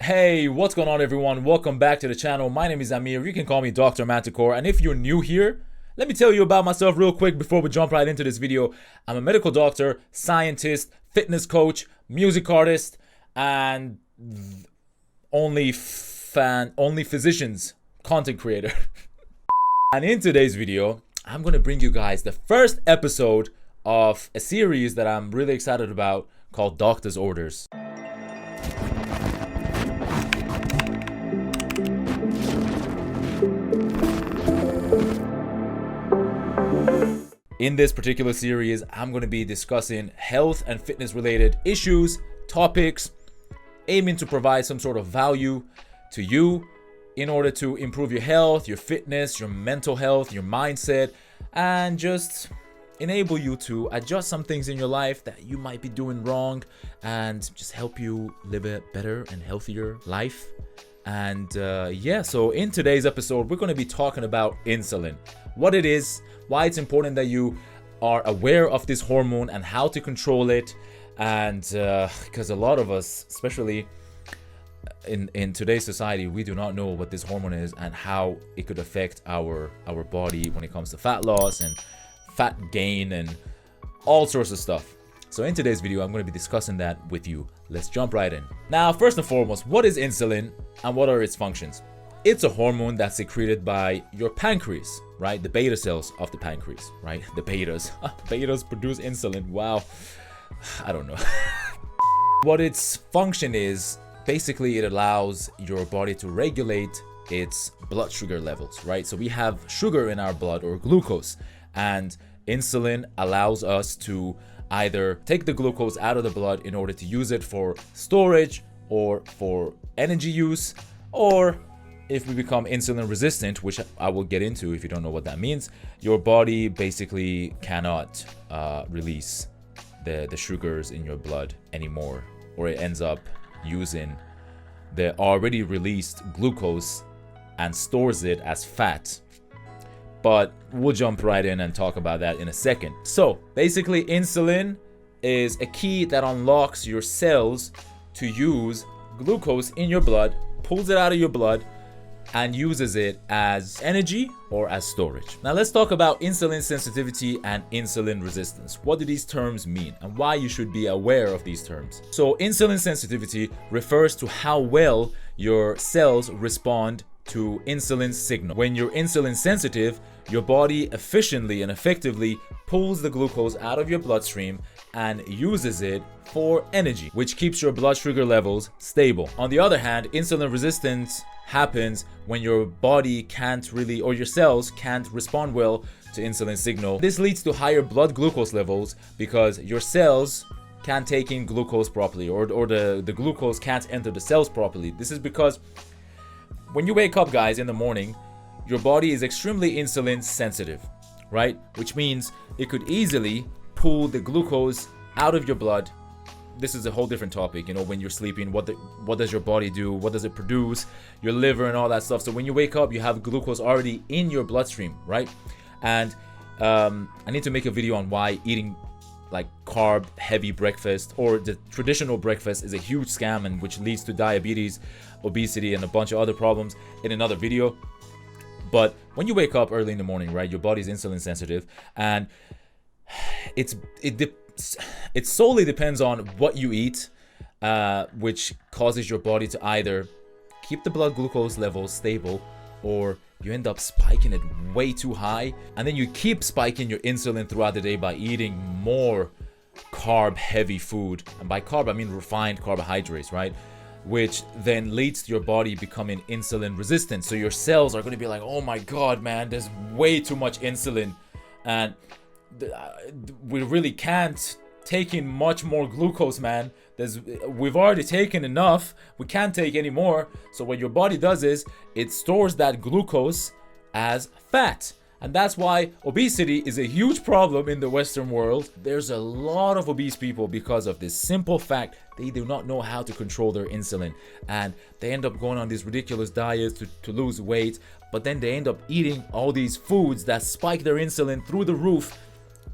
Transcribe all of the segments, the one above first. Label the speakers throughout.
Speaker 1: Hey, what's going on everyone? Welcome back to the channel. My name is Amir. You can call me Dr. MantiKore. And if you're new here, let me tell you about myself real quick before we jump right into this video. I'm a medical doctor, scientist, fitness coach, music artist, and only physicians content creator. And in today's video, I'm going to bring you guys the first episode of a series that I'm really excited about called Doctor's Orders. In this particular series, I'm going to be discussing health and fitness related issues, topics, aiming to provide some sort of value to you in order to improve your health, your fitness, your mental health, your mindset, and just enable you to adjust some things in your life that you might be doing wrong and just help you live a better and healthier life. And so in today's episode, we're going to be talking about insulin, what it is, why it's important that you are aware of this hormone and how to control it. And because a lot of us, especially in today's society, we do not know what this hormone is and how it could affect our body when it comes to fat loss and fat gain and all sorts of stuff. So in today's video, I'm going to be discussing that with you. Let's jump right in. Now, first and foremost, what is insulin and what are its functions? It's a hormone that's secreted by your pancreas, right? The beta cells of the pancreas, right? The betas. Betas produce insulin. Wow. I don't know. What its function is, basically it allows your body to regulate its blood sugar levels, right? So we have sugar in our blood, or glucose, and insulin allows us to either take the glucose out of the blood in order to use it for storage or for energy use, or if we become insulin resistant, which I will get into if you don't know what that means, your body basically cannot release the sugars in your blood anymore, or it ends up using the already released glucose and stores it as fat. But we'll jump right in and talk about that in a second. So basically, insulin is a key that unlocks your cells to use glucose in your blood, pulls it out of your blood, and uses it as energy or as storage. Now let's talk about insulin sensitivity and insulin resistance. What do these terms mean and why you should be aware of these terms? So insulin sensitivity refers to how well your cells respond to insulin signal. When you're insulin sensitive, your body efficiently and effectively pulls the glucose out of your bloodstream and uses it for energy, which keeps your blood sugar levels stable. On the other hand, insulin resistance happens when your body can't really, or your cells can't respond well to insulin signal. This leads to higher blood glucose levels because your cells can't take in glucose properly, or the glucose can't enter the cells properly. This is because when you wake up, guys, in the morning, your body is extremely insulin sensitive, right? Which means it could easily pull the glucose out of your blood. This is a whole different topic, when you're sleeping, what does your body do? What does it produce? Your liver and all that stuff. So when you wake up, you have glucose already in your bloodstream, right? And I need to make a video on why eating like carb heavy breakfast or the traditional breakfast is a huge scam, and which leads to diabetes, obesity, and a bunch of other problems in another video. But when you wake up early in the morning, right, your body's insulin sensitive, and it solely depends on what you eat, which causes your body to either keep the blood glucose levels stable, or you end up spiking it way too high, and then you keep spiking your insulin throughout the day by eating more carb heavy food. And by carb, I mean refined carbohydrates, right? Which then leads to your body becoming insulin resistant. So your cells are going to be like, oh my God, man, there's way too much insulin, and we really can't take in much more glucose, man. We've already taken enough. We can't take any more. So what your body does is it stores that glucose as fat. And that's why obesity is a huge problem in the Western world. There's a lot of obese people because of this simple fact. They do not know how to control their insulin, and they end up going on these ridiculous diets to lose weight, but then they end up eating all these foods that spike their insulin through the roof,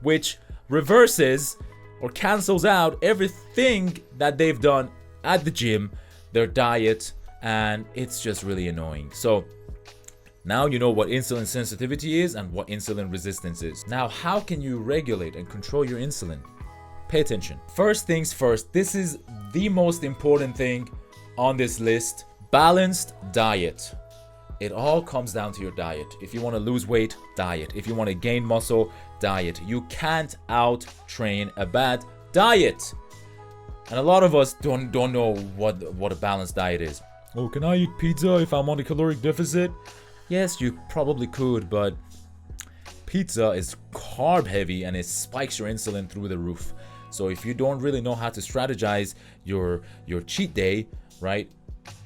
Speaker 1: which reverses or cancels out everything that they've done at the gym, their diet, and it's just really annoying. So now you know what insulin sensitivity is and what insulin resistance is. Now, how can you regulate and control your insulin? Pay attention. First things first, this is the most important thing on this list: balanced diet. It all comes down to your diet. If you want to lose weight, diet. If you want to gain muscle, diet. You can't out-train a bad diet. And a lot of us don't know what a balanced diet is. Oh, can I eat pizza if I'm on a caloric deficit? Yes, you probably could, but pizza is carb heavy and it spikes your insulin through the roof. So if you don't really know how to strategize your cheat day, right,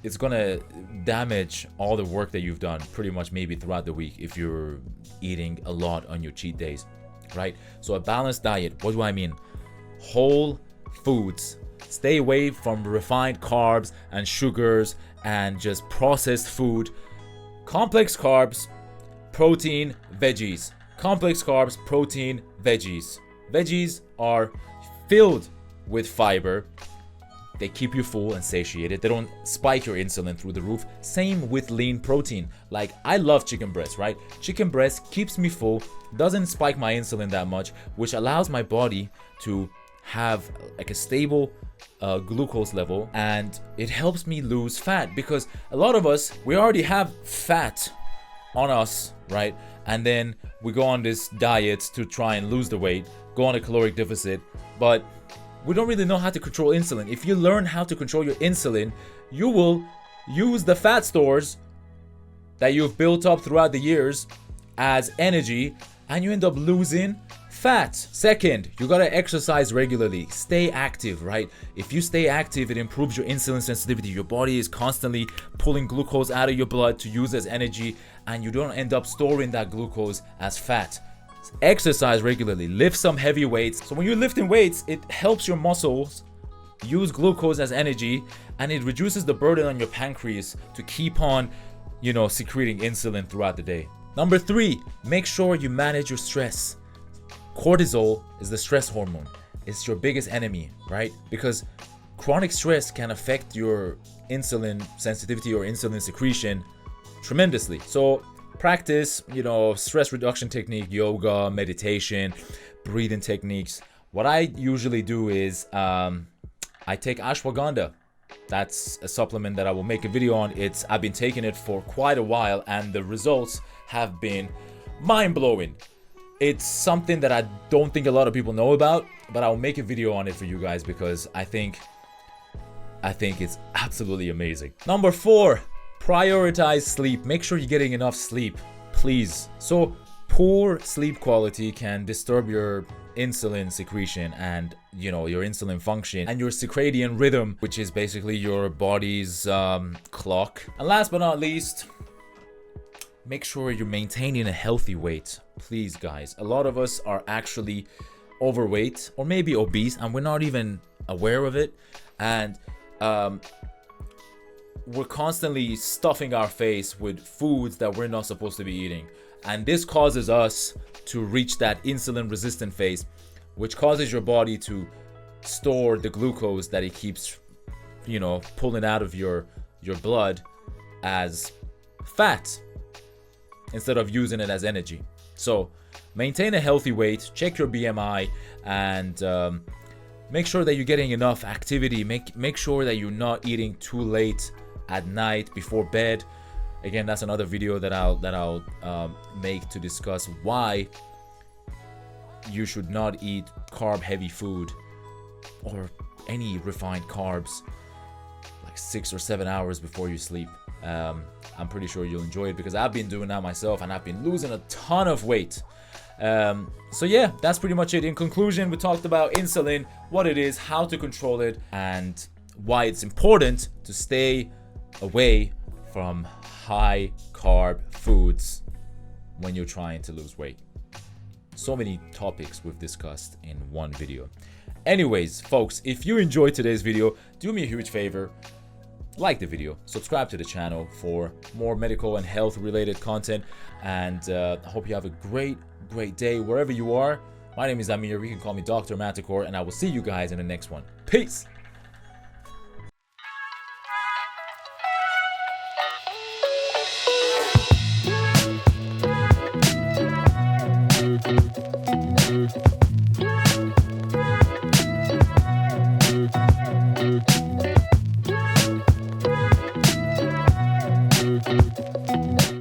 Speaker 1: it's gonna damage all the work that you've done pretty much maybe throughout the week if you're eating a lot on your cheat days, right? So a balanced diet, what do I mean? Whole foods. Stay away from refined carbs and sugars and just processed food. Complex carbs, protein, veggies. Complex carbs, protein, veggies. Veggies are filled with fiber. They keep you full and satiated. They don't spike your insulin through the roof. Same with lean protein. Like, I love chicken breast, right? Chicken breast keeps me full, doesn't spike my insulin that much, which allows my body to have like a stable glucose level, and it helps me lose fat, because a lot of us, we already have fat on us, right? And then we go on this diet to try and lose the weight, go on a caloric deficit, but we don't really know how to control insulin. If you learn how to control your insulin, you will use the fat stores that you've built up throughout the years as energy, and you end up losing fat. Second, you gotta exercise regularly. Stay active, right? If you stay active, it improves your insulin sensitivity. Your body is constantly pulling glucose out of your blood to use as energy, and you don't end up storing that glucose as fat. Exercise regularly. Lift some heavy weights. So when you're lifting weights, it helps your muscles use glucose as energy, and it reduces the burden on your pancreas to keep on, secreting insulin throughout the day. Number 3, make sure you manage your stress. Cortisol is the stress hormone. It's your biggest enemy, right? Because chronic stress can affect your insulin sensitivity or insulin secretion tremendously. So practice, stress reduction technique, yoga, meditation, breathing techniques. What I usually do is I take ashwagandha. That's a supplement that I will make a video on. I've been taking it for quite a while, and the results have been mind-blowing. It's something that I don't think a lot of people know about, but I'll make a video on it for you guys because I think it's absolutely amazing. Number 4, prioritize sleep. Make sure you're getting enough sleep, please. So poor sleep quality can disturb your insulin secretion and your insulin function and your circadian rhythm, which is basically your body's clock. And last but not least, make sure you're maintaining a healthy weight. Please, guys. A lot of us are actually overweight or maybe obese, and we're not even aware of it. And we're constantly stuffing our face with foods that we're not supposed to be eating. And this causes us to reach that insulin resistant phase, which causes your body to store the glucose that it keeps, pulling out of your blood as fat instead of using it as energy. So maintain a healthy weight, check your BMI, and make sure that you're getting enough activity. Make sure that you're not eating too late at night before bed. Again, that's another video that I'll make to discuss why you should not eat carb heavy food or any refined carbs like 6 or 7 hours before you sleep. I'm pretty sure you'll enjoy it because I've been doing that myself and I've been losing a ton of weight. So yeah, that's pretty much it. In conclusion, we talked about insulin, what it is, how to control it, and why it's important to stay away from high carb foods when you're trying to lose weight. So many topics we've discussed in one video. Anyways, folks, if you enjoyed today's video, do me a huge favor. Like the video, subscribe to the channel for more medical and health related content, and I hope you have a great day wherever you are. My name is Amir. You can call me Dr. MantiKore, and I will see you guys in the next one. Peace.
Speaker 2: Bye.